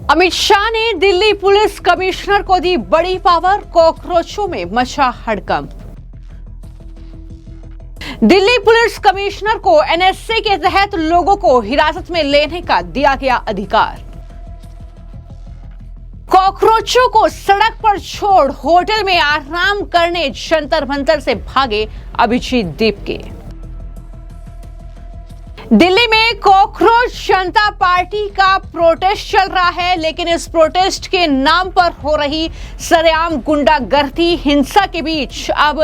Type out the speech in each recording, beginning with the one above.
अमित शाह ने Delhi police commissioner को दी बड़ी पावर, कॉकरोचों में मचा हड़कंप। दिल्ली पुलिस कमिश्नर को एनएसए के तहत लोगों को हिरासत में लेने का दिया गया अधिकार। कॉकरोचों को सड़क पर छोड़ होटल में आराम करने जंतर मंतर से भागे अभिजीत दीपके। दिल्ली में कॉकरोच जनता पार्टी का प्रोटेस्ट चल रहा है, लेकिन इस प्रोटेस्ट के नाम पर हो रही सरेआम गुंडागर्दी हिंसा के बीच अब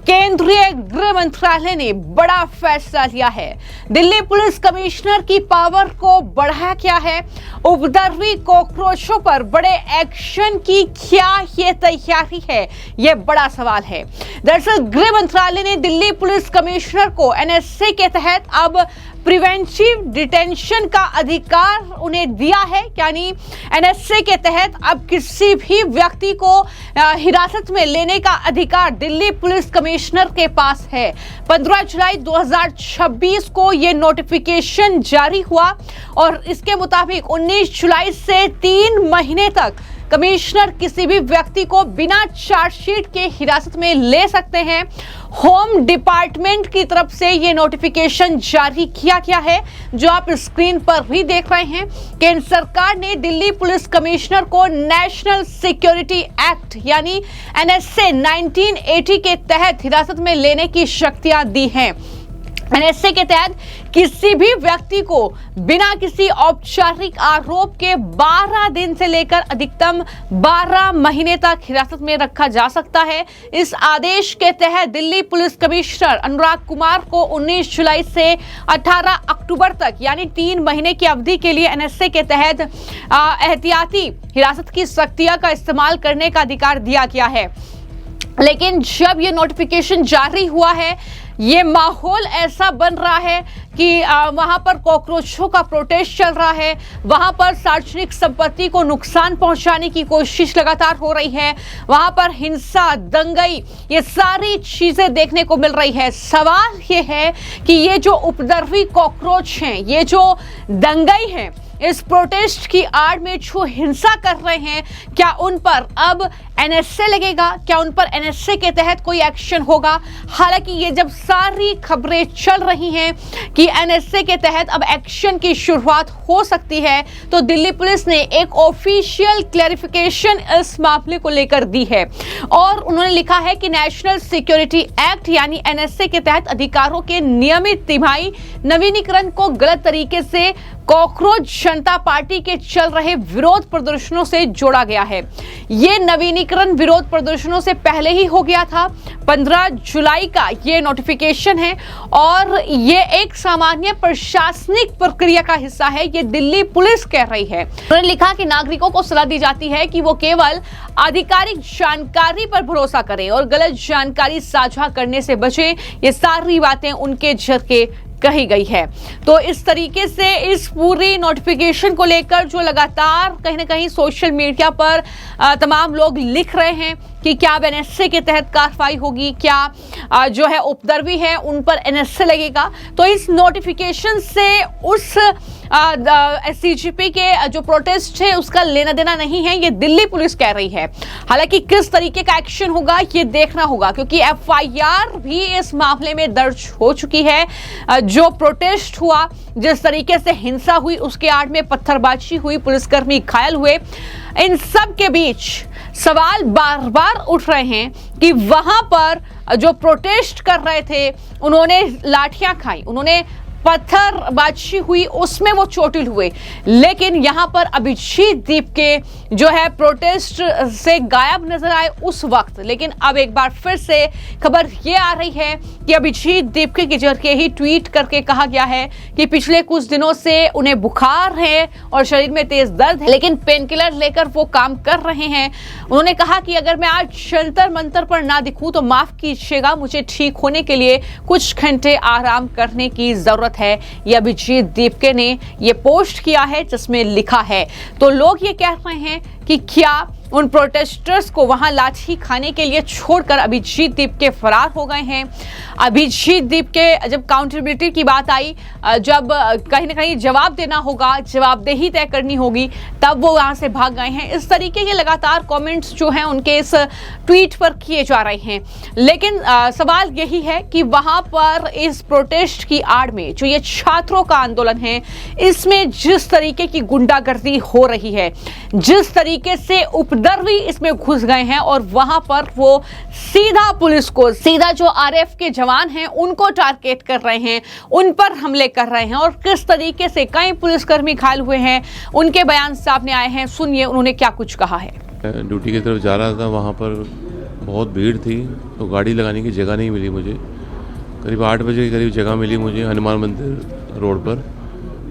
केंद्रीय गृह मंत्रालय ने बड़ा फैसला लिया है। दिल्ली पुलिस कमिश्नर की पावर को बढ़ाया गया है। उपद्रवी कॉकरोचों पर बड़े एक्शन की क्या ये तैयारी है, ये बड़ा सवाल है। दरअसल गृह मंत्रालय ने दिल्ली पुलिस कमिश्नर को एनएसए के तहत अब प्रिवेंटिव डिटेंशन का अधिकार उन्हें दिया है, यानी एनएसए के तहत अब किसी भी व्यक्ति को हिरासत में लेने का अधिकार दिल्ली पुलिस कमिश्नर के पास है। 15 जुलाई 2026 को यह नोटिफिकेशन जारी हुआ और इसके मुताबिक 19 जुलाई से 3 महीने तक कमिश्नर किसी भी व्यक्ति को बिना चार्जशीट के हिरासत में ले सकते हैं। होम डिपार्टमेंट की तरफ से ये नोटिफिकेशन जारी किया गया है, जो आप स्क्रीन पर भी देख रहे हैं। केंद्र सरकार ने दिल्ली पुलिस कमिश्नर को नेशनल सिक्योरिटी एक्ट यानी एनएसए 1980 के तहत हिरासत में लेने की शक्तियां दी हैं। एनएसए के तहत किसी भी व्यक्ति को बिना किसी औपचारिक आरोप के 12 दिन से लेकर अधिकतम 12 महीने तक हिरासत में रखा जा सकता है। इस आदेश के तहत दिल्ली पुलिस कमिश्नर अनुराग कुमार को 19 जुलाई से 18 अक्टूबर तक यानी 3 महीने की अवधि के लिए एनएसए के तहत एहतियाती हिरासत की शक्तियां का इस्तेमाल करने का अधिकार दिया गया है। लेकिन जब ये नोटिफिकेशन जारी हुआ है, ये माहौल ऐसा बन रहा है कि वहां पर कॉकरोचों का प्रोटेस्ट चल रहा है, वहां पर सार्वजनिक संपत्ति को नुकसान पहुंचाने की कोशिश लगातार हो रही है, वहां पर हिंसा, दंगई, ये सारी चीजें देखने को मिल रही है। सवाल ये है कि ये जो उपद्रवी कॉकरोच हैं, ये जो दंगई हैं, इस प्रोटेस्ट की आड़ में जो हिंसा कर रहे हैं, क्या उन पर अब एनएसए लगेगा? क्या उन पर एनएसए के तहत कोई एक्शन होगा? हालांकि ये जब सारी खबरें चल रही हैं कि एनएसए के तहत अब एक्शन की शुरुआत हो सकती है, तो दिल्ली पुलिस ने एक ऑफिशियल क्लैरिफिकेशन इस मामले को लेकर दी है और उन्होंने लिखा है कि नेशनल सिक्योरिटी एक्ट यानी एनएसए के तहत अधिकारों के नियमित तिमाही नवीनीकरण को गलत तरीके से कॉकरोच जनता पार्टी के चल रहे विरोध प्रदर्शनों से जोड़ा गया है। ये नवीनीकरण विरोध प्रदर्शनों से पहले ही हो गया था। 15 जुलाई का ये नोटिफिकेशन है और ये एक सामान्य प्रशासनिक प्रक्रिया का हिस्सा है, ये दिल्ली पुलिस कह रही है। उन्होंने लिखा कि नागरिकों को सलाह दी जाती है कि वो केवल आधिकारिक जानकारी पर भरोसा करें और गलत जानकारी साझा करने से बचें। ये सारी बातें उनके जरिए कही गई है। तो इस तरीके से इस पूरी नोटिफिकेशन को लेकर जो लगातार कहीं ना कहीं सोशल मीडिया पर तमाम लोग लिख रहे हैं कि क्या एनएसए के तहत कार्रवाई होगी, क्या जो है उपद्रवी है उन पर एनएसए लगेगा। तो इस नोटिफिकेशन से उस सीजीपी के जो प्रोटेस्ट है उसका लेना देना नहीं है, ये दिल्ली पुलिस कह रही है। हालांकि किस तरीके का एक्शन होगा ये देखना होगा, क्योंकि एफआईआर भी इस मामले में दर्ज हो चुकी है। जो प्रोटेस्ट हुआ, जिस तरीके से हिंसा हुई, उसके आड़ में पत्थरबाजी हुई, पुलिसकर्मी घायल हुए, इन सब के बीच सवाल बार बार उठ रहे हैं कि वहां पर जो प्रोटेस्ट कर रहे थे उन्होंने लाठियां खाई, उन्होंने पत्थरबाजी हुई, उसमें वो चोटिल हुए, लेकिन यहां पर अभिजीत दीपके जो है प्रोटेस्ट से गायब नजर आए उस वक्त। लेकिन अब एक बार फिर से खबर ये आ रही है कि अभिजीत दीपके के जरिए ही ट्वीट करके कहा गया है कि पिछले कुछ दिनों से उन्हें बुखार है और शरीर में तेज दर्द है, लेकिन पेन किलर लेकर वो काम कर रहे हैं। उन्होंने कहा कि अगर मैं आज जंतर मंतर पर ना दिखूं तो माफ कीजिएगा, मुझे ठीक होने के लिए कुछ घंटे आराम करने की जरूरत है। ये अभिजीत दीपके ने ये पोस्ट किया है जिसमें लिखा है। तो लोग ये कह रहे हैं कि क्या उन प्रोटेस्टर्स को वहां लाठी खाने के लिए छोड़कर अभिजीत दीप के फरार हो गए हैं। अभिजीत दीप के जब काउंटेबिलिटी की बात आई, जब कहीं ना कहीं जवाब देना होगा, जवाबदेही तय करनी होगी, तब वो वहां से भाग गए हैं। इस तरीके के लगातार कमेंट्स जो हैं उनके इस ट्वीट पर किए जा रहे हैं। लेकिन सवाल यही है कि वहां पर इस प्रोटेस्ट की आड़ में जो ये छात्रों का आंदोलन है, इसमें जिस तरीके की गुंडागर्दी हो रही है, जिस तरीके से उपद्रवी इसमें घुस गए हैं और वहां पर वो सीधा पुलिस को, सीधा जो आरएफ के जवान हैं उनको टारगेट कर रहे हैं, उन पर हमले कर रहे हैं और किस तरीके से कई पुलिसकर्मी घायल हुए हैं, उनके बयान सामने आए हैं। सुनिए उन्होंने क्या कुछ कहा है। ड्यूटी की तरफ जा रहा था, वहाँ पर बहुत भीड़ थी तो गाड़ी लगाने की जगह नहीं मिली मुझे। करीब 8 बजे के करीब जगह मिली मुझे हनुमान मंदिर रोड पर,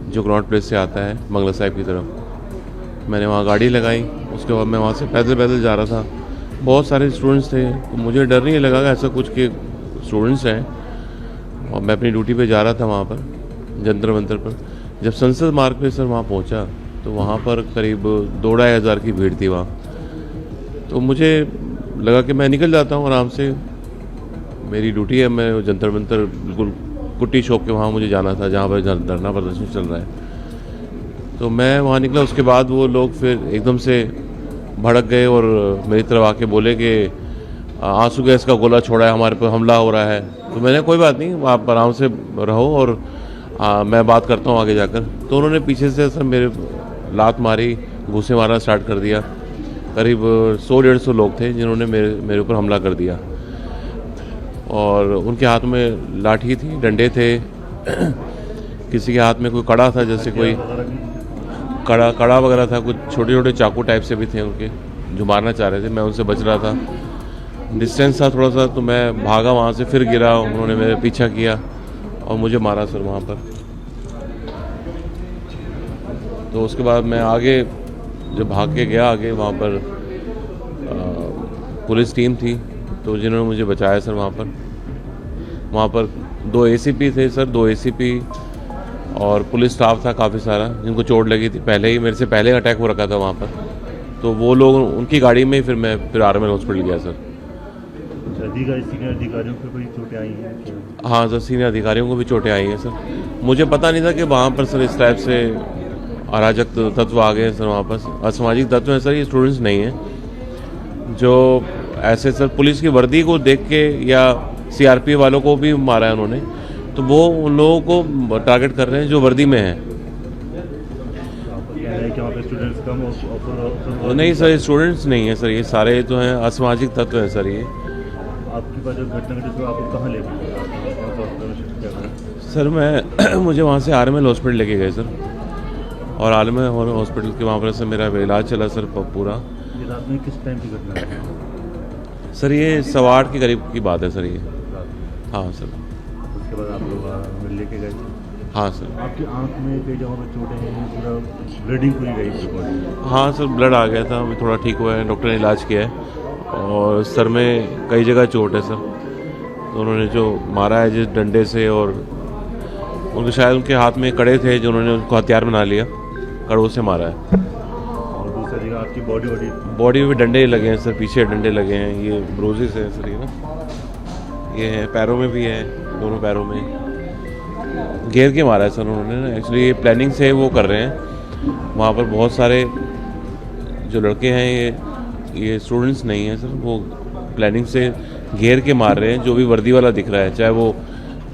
जो ग्राउंड प्लेस से आता है मंगला साहिब की तरफ। मैंने वहाँ गाड़ी लगाई, उसके बाद मैं वहाँ से पैदल पैदल जा रहा था। बहुत सारे स्टूडेंट्स थे तो मुझे डर नहीं लगा ऐसा कुछ कि स्टूडेंट्स हैं, और मैं अपनी ड्यूटी पे जा रहा था वहाँ पर जंतर मंतर पर। जब संसद मार्ग पे सर वहाँ पहुँचा तो वहाँ पर करीब 2-2.5 हज़ार की भीड़ थी वहाँ। तो मुझे लगा कि मैं निकल जाता हूँ आराम से, मेरी ड्यूटी है, मैं जंतर मंतर बिल्कुल कुट्टी शॉप के वहाँ मुझे जाना था जहाँ पर धरना प्रदर्शन चल रहा है। तो मैं वहाँ निकला, उसके बाद वो लोग फिर एकदम से भड़क गए और मेरी तरफ आके बोले कि आंसू गैस का गोला छोड़ा है, हमारे पर हमला हो रहा है। तो मैंने कोई बात नहीं, आप आराम से रहो और मैं बात करता हूँ आगे जाकर। तो उन्होंने पीछे से सर मेरे लात मारी, घूंसे मारना स्टार्ट कर दिया। करीब 100-150 लोग थे जिन्होंने मेरे ऊपर हमला कर दिया, और उनके हाथ में लाठी थी, डंडे थे, किसी के हाथ में कोई कड़ा था, जैसे कोई कड़ा वगैरह था, कुछ छोटे छोटे चाकू टाइप से भी थे उनके, जो मारना चाह रहे थे। मैं उनसे बच रहा था, डिस्टेंस था थोड़ा सा, तो मैं भागा वहाँ से, फिर गिरा, उन्होंने मेरा पीछा किया और मुझे मारा सर वहाँ पर। तो उसके बाद मैं आगे जब भाग के गया आगे, वहाँ पर पुलिस टीम थी तो जिन्होंने मुझे बचाया सर वहाँ पर 2 एसीपी थे सर, 2 एसीपी और पुलिस स्टाफ था काफ़ी सारा, जिनको चोट लगी थी पहले ही, मेरे से पहले अटैक हो रखा था वहाँ पर। तो वो लोग उनकी गाड़ी में फिर मैं आर्मी हॉस्पिटल गया सर। सीनियर अधिकारियों को कोई चोटें आई हैं? हाँ सर, सीनियर अधिकारियों को भी चोटें आई हैं सर। मुझे पता नहीं था कि वहाँ पर सर इस टाइप से अराजक तत्व आ गए हैं सर, वहाँ पर असामाजिक तत्व हैं सर। ये स्टूडेंट्स नहीं हैं जो ऐसे सर पुलिस की वर्दी को देख के, या सीआरपीएफ वालों को भी मारा है उन्होंने, तो वो उन लोगों को टारगेट कर रहे हैं जो वर्दी में हैं। नहीं सर, ये स्टूडेंट्स नहीं है सर, ये सारे तो हैं असामाजिक तत्व हैं सर। ये आपकी बात जो घटना घटी तो आपको कहाँ ले गए सर? मैं मुझे वहाँ से आरएमएल हॉस्पिटल लेके गए सर, और आलम हॉस्पिटल के वहाँ पर से मेरा इलाज चला सर पूरा। ये रात में किस टाइम की घटना है सर? ये 8:15 के करीब की बात है सर ये। हाँ सर। उसके बाद आप लोग लेके गए थे? हाँ सर। आपकी आंख में कई जगहों पर चोटें हैं, पूरा ब्लीडिंग पूरी गई थी? हाँ सर, ब्लड आ गया था, अभी थोड़ा ठीक हुआ है, डॉक्टर ने इलाज किया है। और सर में कई जगह चोट है सर। तो उन्होंने जो मारा है जिस डंडे से, और उनके शायद उनके हाथ में कड़े थे जो उन्होंने उनको हथियार बना लिया, कड़ों से मारा है। और दूसरी जगह आपकी बॉडी में डंडे लगे हैं सर, पीछे डंडे लगे हैं, ये ब्रोजेस है सर, ये ना, ये है, पैरों में भी है, दोनों पैरों में घेर के मारा है सर उन्होंने ना। एक्चुअली ये प्लानिंग से वो कर रहे हैं। वहाँ पर बहुत सारे जो लड़के हैं, ये स्टूडेंट्स नहीं हैं सर, वो प्लानिंग से घेर के मार रहे हैं जो भी वर्दी वाला दिख रहा है, चाहे वो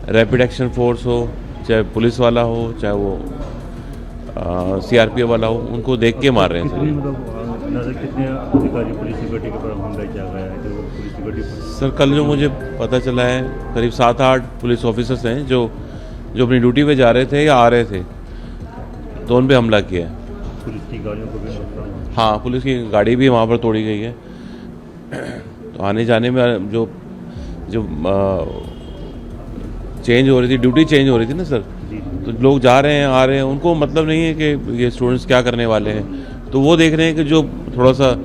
रैपिड एक्शन फोर्स हो, चाहे पुलिस वाला हो, चाहे वो सीआरपीएफ वाला हो, उनको देख के मार रहे हैं सर। कितने अधिकारी पुलिस सिक्योरिटी के ऊपर हमला किया गया है? जो पुलिस सिक्योरिटी सर, कल जो मुझे पता चला है करीब 7-8 पुलिस ऑफिसर्स हैं जो अपनी ड्यूटी पे जा रहे थे या आ रहे थे, तो उन पे हमला किया है। पुलिस की गाड़ियों को भी नुकसान? हाँ, पुलिस की गाड़ी भी वहाँ पर तोड़ी गई है। तो आने जाने में जो चेंज हो रही थी, ड्यूटी चेंज हो रही थी ना सर, तो लोग जा रहे हैं आ रहे हैं, उनको मतलब नहीं है कि ये स्टूडेंट्स क्या करने वाले हैं, तो वो देख रहे हैं कि जो थोड़ा सा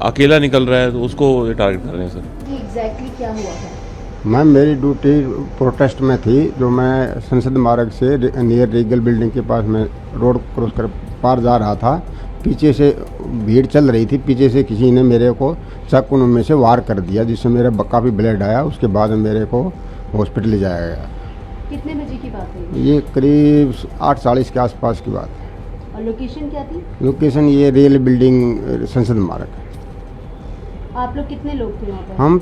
अकेला निकल रहा है तो उसको ये टारगेट कर रहे हैं सर। एग्जैक्टली क्या हुआ है? मैम, मेरी ड्यूटी प्रोटेस्ट में थी, जो मैं संसद मार्ग से नियर रीगल बिल्डिंग के पास में रोड क्रॉस कर पार जा रहा था, पीछे से भीड़ चल रही थी, पीछे से किसी ने मेरे को चाकू में से वार कर दिया, जिससे मेरे काफ़ी ब्लड आया। उसके बाद मेरे को हॉस्पिटल ले जाया गया। कितने बजे की बात है? ये करीब 8:40 के आसपास की बात है। और लोकेशन क्या थी? लोकेशन ये रेल बिल्डिंग संसद मार्ग है। आप लोग कितने लोग थे वहाँ पर? हम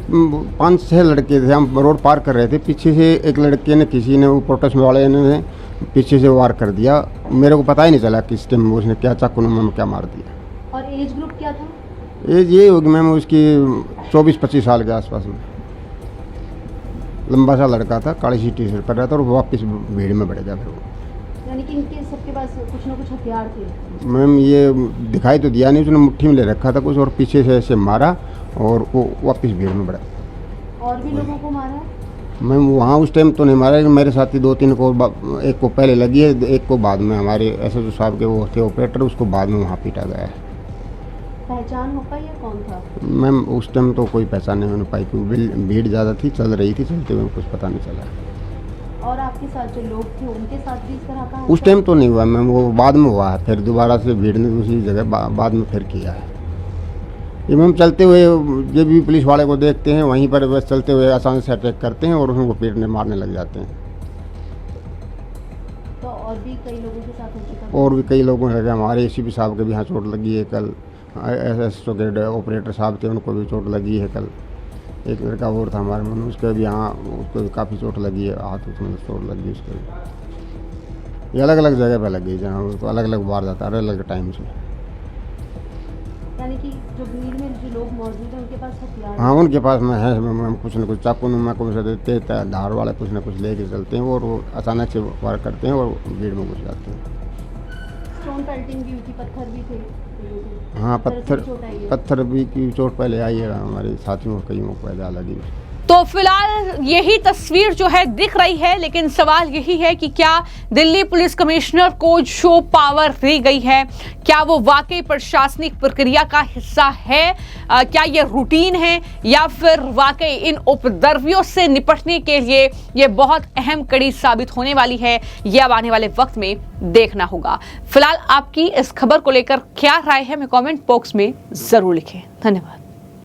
5-6 लड़के थे। हम रोड पार कर रहे थे, पीछे से एक लड़के ने, किसी ने, वो प्रोटेस्ट वाले ने पीछे से वार कर दिया। मेरे को पता ही नहीं चला किस टाइम उसने क्या चाकू में क्या मार दिया। और एज ग्रुप क्या था? एज ये होगी मैम उसकी 24-25 साल के आसपास में। लंबा सा लड़का था, काली सी टी शर्ट पर रहता, और वापस भीड़ में बढ़ गया फिर वो। यानी कि इनके सबके पास कुछ ना कुछ हथियार थे? मैम ये दिखाई तो दिया नहीं, उसने मुट्ठी में ले रखा था कुछ, और पीछे से ऐसे मारा और वो वापस भीड़ में बढ़ा। और भी लोगों को मारा है? मैम वहाँ उस टाइम तो नहीं मारा, लेकिन मेरे साथी 2-3 को, एक को पहले लगी है, एक को बाद में, हमारे SHO साहब के वो थे ऑपरेटर, उसको बाद में वहाँ पीटा गया है। पहचान हो पाई या कौन था? मैम उस टाइम तो कोई पहचान नहीं हो पाई, क्योंकि भीड़ ज़्यादा थी, चल रही थी, चलते हुए कुछ पता नहीं चला। और आपके साथ जो लोग थे उनके साथ भी इस तरह का? उस टाइम तो नहीं हुआ मैम, वो बाद में हुआ है। फिर दोबारा से भीड़ ने दूसरी जगह बाद में फिर किया है। ये मैम चलते हुए जब भी पुलिस वाले को देखते हैं, वहीं पर बस चलते हुए अचानक से अटैक करते हैं और उनको पीटने मारने लग जाते हैं। तो और भी कई लोगों के साथ हो चुका था? और भी कई लोगों ने, हमारे ACP साहब के भी यहाँ चोट लगी है कल। SHO के ऑपरेटर साहब थे, उनको भी चोट लगी है कल। एक लड़का और था हमारे मन, उसके भी यहाँ, उसको भी काफ़ी चोट लगी है, हाथ उसमें चोट लगी उसके भी। ये अलग अलग जगह पर लगी, जहाँ उसको अलग अलग वार जाता है, अलग अलग टाइम से। यानी कि जो भीड़ में जो लोग मौजूद हैं उनके पास हथियार? हाँ, उनके पास में है। हम कुछ न कुछ चाकू में कुछ देते, धार वाले कुछ न कुछ लेके चलते हैं, और वो अचानक से वार करते हैं और भीड़ में घुस जाते हैं। स्टोन पेल्टिंग भी हुई थी, पत्थर भी थे? हाँ, चोट आई है? पत्थर भी की चोट पहले आई है, हमारे साथियों को कईयों को पहले लगी। तो फिलहाल यही तस्वीर जो है दिख रही है, लेकिन सवाल यही है कि क्या दिल्ली पुलिस कमिश्नर को जो पावर दी गई है, क्या वो वाकई प्रशासनिक प्रक्रिया का हिस्सा है? क्या ये रूटीन है, या फिर वाकई इन उपद्रवियों से निपटने के लिए ये बहुत अहम कड़ी साबित होने वाली है? यह अब आने वाले वक्त में देखना होगा। फिलहाल आपकी इस खबर को लेकर क्या राय है, हमें कमेंट बॉक्स में जरूर लिखें। धन्यवाद।